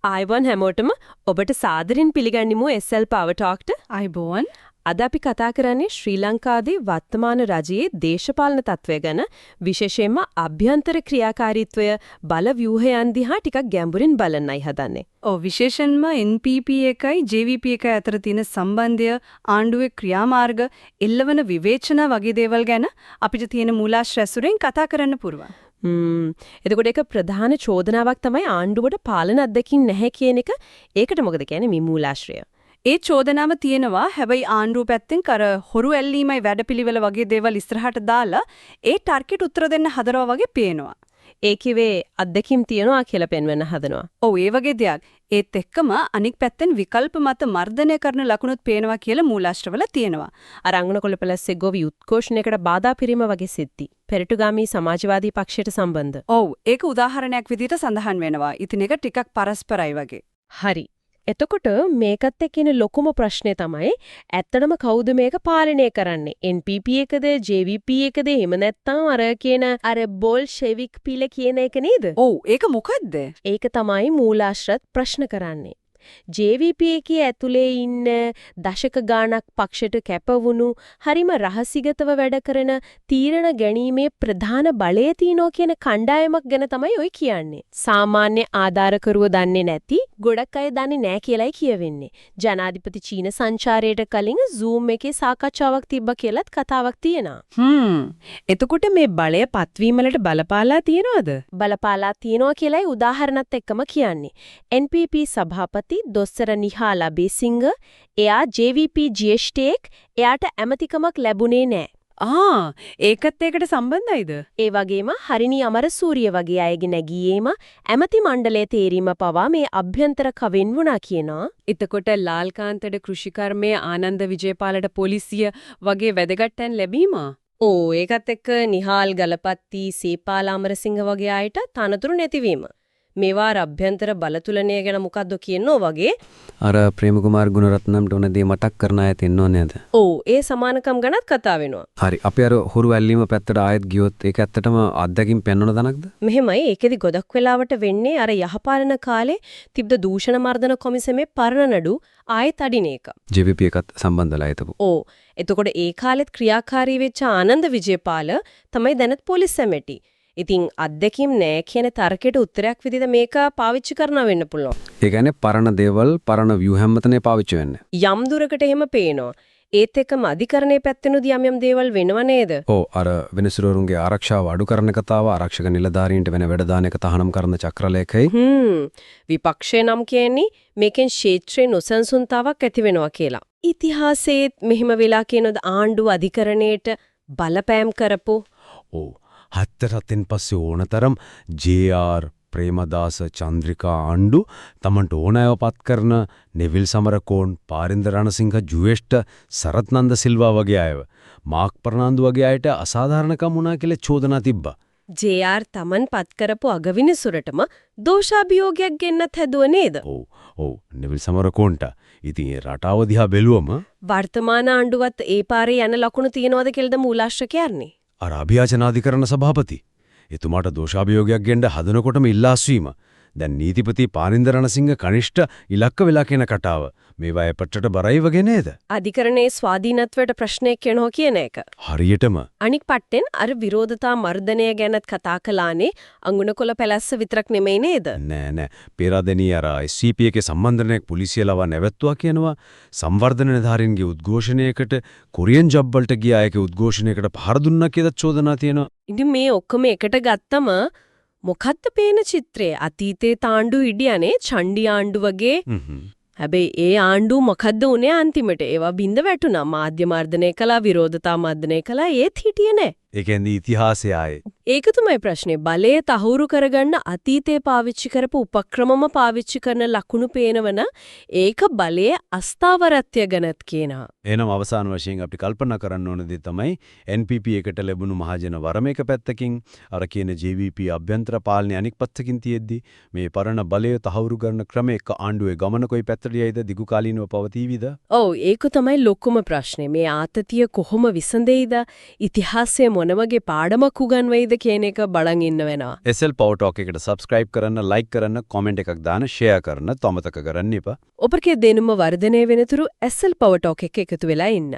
ආයිබෝන් හැමෝටම ඔබට සාදරයෙන් පිළිගනිමු SL Power Talkට. ආයිබෝන්. අද අපි කතා කරන්නේ ශ්‍රී ලංකාවේ වර්තමාන රජයේ දේශපාලන තත්ත්වය ගැන, විශේෂයෙන්ම අභ්‍යන්තර ක්‍රියාකාරීත්වය බල ව්‍යුහයන් දිහා ටිකක් ගැඹුරින් බලන්නයි හදන්නේ. විශේෂයෙන්ම NPP එකයි JVP එකයි අතර තියෙන සම්බන්ධය, ආණ්ඩුවේ ක්‍රියාමාර්ග, එල්ලවන විවේචන වගේ දේවල් ගැන අපිට තියෙන මූලාශ්‍ර ඇසුරෙන් කතා කරන්න පුරුවන්. එතකොට ඒක ප්‍රධාන චෝදනාවක් තමයි ආණ්ඩුවට පාලන අත්දැකීම් නැහැ කියන එක. ඒකට මොකද කියන්නේ මේ මූලාශ්‍රය? ඒ චෝදනාව තියෙනවා. හැබැයි ආණ්ඩුව පැත්තෙන් හොරු ඇල්ලීමයි වැඩපිළිවෙල වගේ දේවල් ඉස්සරහට දාලා ඒ ටාර්ගෙට් උත්තර දෙන්න හදනවා වගේ පේනවා. ඒ කිව්වේ අත්දැකීම් තියනවා කියලා පෙන්වන්න හදනවා. ඔව් ඒ වගේ දෙයක්. ඒත් එක්කම අනික් පැත්තෙන් විකල්ප මත මර්ධනය කරන ලකුණුත් පේනවා කියලා මූලාශ්‍රවල තියෙනවා. අර අංගුණකොළ පැලස්සේ ගොවි උත්කෝෂණයකට බාධා පිරීම වගේ සිද්ධි. පෙරටුගාමී සමාජවාදී පක්ෂයට සම්බන්ධ. ඔව් ඒක උදාහරණයක් විදිහට සඳහන් වෙනවා. ඉතින් ඒක ටිකක් පරස්පරයි වගේ. හරි. එතකොට මේකත් එක්ක ඉන්න ලොකුම ප්‍රශ්නේ තමයි ඇත්තටම කවුද මේක පාලනය කරන්නේ? NPP එකද JVP එකද එහෙම නැත්නම් අර කියන අර බෝල්ෂෙවික් පිළ කියන එක නේද? ඔව් ඒක මොකද්ද? ඒක තමයි මූලාශ්‍රත් ප්‍රශ්න කරන්නේ. JVP එකේ ඇතුලේ ඉන්න දශක ගාණක් පක්ෂයට කැපවුණු හරිම රහසිගතව වැඩ කරන තීරණ ගැනීමේ ප්‍රධාන බලය තියනෝ කියන කණ්ඩායමක් ගැන තමයි ඔය කියන්නේ. සාමාන්‍ය ආධාරකරුව දන්නේ නැති ගොඩක් අය දන්නේ නැහැ කියලායි කියවෙන්නේ. ජනාධිපති චීන සංචාරයට කලින් Zoom එකේ සාකච්ඡාවක් තිබ්බා කියලාත් කතාවක් තියෙනවා. එතකොට මේ බලය පත්වීම වලට බලපාලා තියනවද? බලපාලා තියනවා කියලායි උදාහරණත් එක්කම කියන්නේ. NPP සභාපති දොස්තර නිහාලා බේසිංග එයා JVP ජ්‍යෙෂ්ඨයෙක් එයාට ඇමතිකමක් ලැබුණේ නැහැ. ඒකත් ඒකට සම්බන්ධයිද? ඒ වගේම හරිනි අමරසූරිය වගේ අයගේ නැගියීම ඇමති මණ්ඩලයේ තේරීම පවා මේ අභ්‍යන්තර කවෙන් වුණා කියනවා. එතකොට ලාල්කාන්තට කෘෂිකර්මයේ ආනන්ද විජේපාලට පොලිසිය වගේ වැදගත්යන් ලැබීම? ඒකත් එක්ක නිහාල් ගලපත්ති සීපාල අමරසිංහ වගේ අයට තනතුරු නැතිවීම. මේවා අභ්‍යන්තර බලතුලනය ගැන මොකද්ද කියනෝ වගේ අර ප්‍රේමකුමාර් ගුණරත්නම්ට උන දේ මතක් කරන අයත් ඉන්නව නේද? ඒ සමානකම් ගැනත් කතා වෙනවා. හරි. අපි අර හොරු ඇල්ලීම පැත්තට ආයෙත් ගියොත් ඒක ඇත්තටම අත්දැකීම් පෙන්වන දනක්ද? මෙහෙමයි. ඒකෙදි ගොඩක් වෙලාවට වෙන්නේ අර යහපාලන කාලේ තිබ්බ දූෂණ මර්දන කොමිසමේ පරණ නඩු ආයෙත් අඩින එක. JVP එකත් සම්බන්ධලා හිටපු. එතකොට ඒ කාලෙත් ක්‍රියාකාරී වෙච්ච ආනන්ද විජේපාල තමයි දැනත් පොලිස් ඇමති. ඉතින් අත්දැකීම් නෑ කියන තර්කයට උත්තරයක් විදිහට මේක පාවිච්චි කරනවා වෙන්න පුළුවන්. ඒ කියන්නේ පරණ දේවල් පරණ ව්‍යුහම් මතනේ පාවිච්චි වෙන්නේ. යම් දුරකට එහෙම පේනවා. ඒත් එක්කම අධිකරණයේ පැත්තෙනුදී යම් දේවල් වෙනව නේද? අර වෙනසුරුවරුන්ගේ ආරක්ෂාව අඩු කරන කතාව, ආරක්ෂක නිලධාරීන්ට වෙන වැඩ දාන එක තහනම් කරන චක්‍රලේඛයි. විපක්ෂේ නම් කියන්නේ මේකෙන් ක්ෂේත්‍රයේ නොසන්සුන්තාවක් ඇති වෙනවා කියලා. ඉතිහාසයේත් මෙහෙම වෙලා කියනද ආණ්ඩුව අධිකරණයට බලපෑම් කරපො. හතරෙන් පස්සේ ඕනතරම් JR ප්‍රේමදාස චන්ද්‍රිකා ආණ්ඩු තමන්ට ඕනෑව පත් කරන නෙවිල් සමරකෝන් පාරින්ද රණසිංහ ජුවෙෂ්ට සරත්නන්ද සිල්වා වගේ අයව මාක් ප්‍රනාන්දු වගේ අයට අසාධාරණකම් වුණා කියලා චෝදනා තිබ්බා. JR තමන් පත් කරපු අගවිනිසුරටම දෝෂාභියෝගයක් ගෙන්නත් හැදුව නේද? ඔව් නෙවිල් සමරකෝන්ට. ඉතින් ඒ රටාව දිහා බැලුවම වර්තමාන ආණ්ඩුවත් ඒ පාරේ යන ලකුණු තියනවද කියලාද මූලාශ්‍ර කියන්නේ? අර අභියාචනාධිකරණ සභාපති එතුමාට දෝෂාභියෝගයක් ගෙන්න හදනකොටම ඉල්ලා අස්වීම. දැන් නීතිපති පාරින්ද රණසිංහ කනිෂ්ඨ ඉලක්ක වෙලා කියන කතාව මේවා එපටට බරයි වගේ නේද? අධිකරණයේ ස්වාධීනත්වයට ප්‍රශ්නයක් කියනවා කියන එක. හරියටම. අනික් පැත්තෙන් අර විරෝධතා මර්ධනය ගැනත් කතා කළානේ අංගුණකොළ පැලැස්ස විතරක් නෙමෙයි නේද? නෑ. පෙරදෙණිය අර SCP එකේ සම්බන්ධනයක් පොලිසිය ලවා නැවැත්තුවා කියනවා. සංවර්ධන නිලධාරීන්ගේ උද්ඝෝෂණයකට කොරියන් ජොබ් වලට ගිය අයගේ උද්ඝෝෂණයකට පහර දුන්නා කියලා චෝදනා තියෙනවා. ඉතින් මේ ඔක්කොම එකට ගත්තම මොකද්ද පේන චිත්‍රය? අතීතේ තාණ්ඩු හිටියනේ චණ්ඩි ආණ්ඩු වගේ. හැබැයි ඒ ආණ්ඩු මොකද්ද උනේ අන්තිමට? ඒවා බින්ද වැටුණා. මාධ්‍ය මර්ධනය කළා, විරෝධතා මර්ධනය කළා. ඒත් හිටියේ නෑ. ඒ කියන්නේ ඉතිහාසය ආයේ. ඒක තමයි ප්‍රශ්නේ. බලය තහවුරු කරගන්න අතීතේ පාවිච්චි කරපු උපක්‍රමම පාවිච්චි කරන ලකුණු පේනවන ඒක බලයේ අස්ථාවරත්වය ගැනත් කියනවා. එහෙනම් අවසාන වශයෙන් අපි කල්පනා කරන්න ඕන දේ තමයි NPP එකට ලැබුණු මහජන වරම එක පැත්තකින් අර කියන JVP අභ්‍යන්තර පාලනය අනික් පැත්තකින් තියෙද්දි මේ පරණ බලය තහවුරු කරන ක්‍රම එක ආණ්ඩුවේ ගමන කොයි පැත්තට යයිද දිගු කාලීනව පවතීවිද? ඒක තමයි ලොකුම ප්‍රශ්නේ. මේ ආතතිය කොහොම විසඳෙයිද? ඉතිහාසය මොන වගේ පාඩමක් උගන්වයිද කියන එක බලන් ඉන්න වෙනවා. SL Power Talk එකට subscribe කරන්න, like කරන්න, comment එකක් දාන්න, share කරන්න, තොමතක කරන්න එපා. ඔබගේ දෙනුම වර්ධනය වෙනතුරු SL Power Talk එක එකතු වෙලා ඉන්න.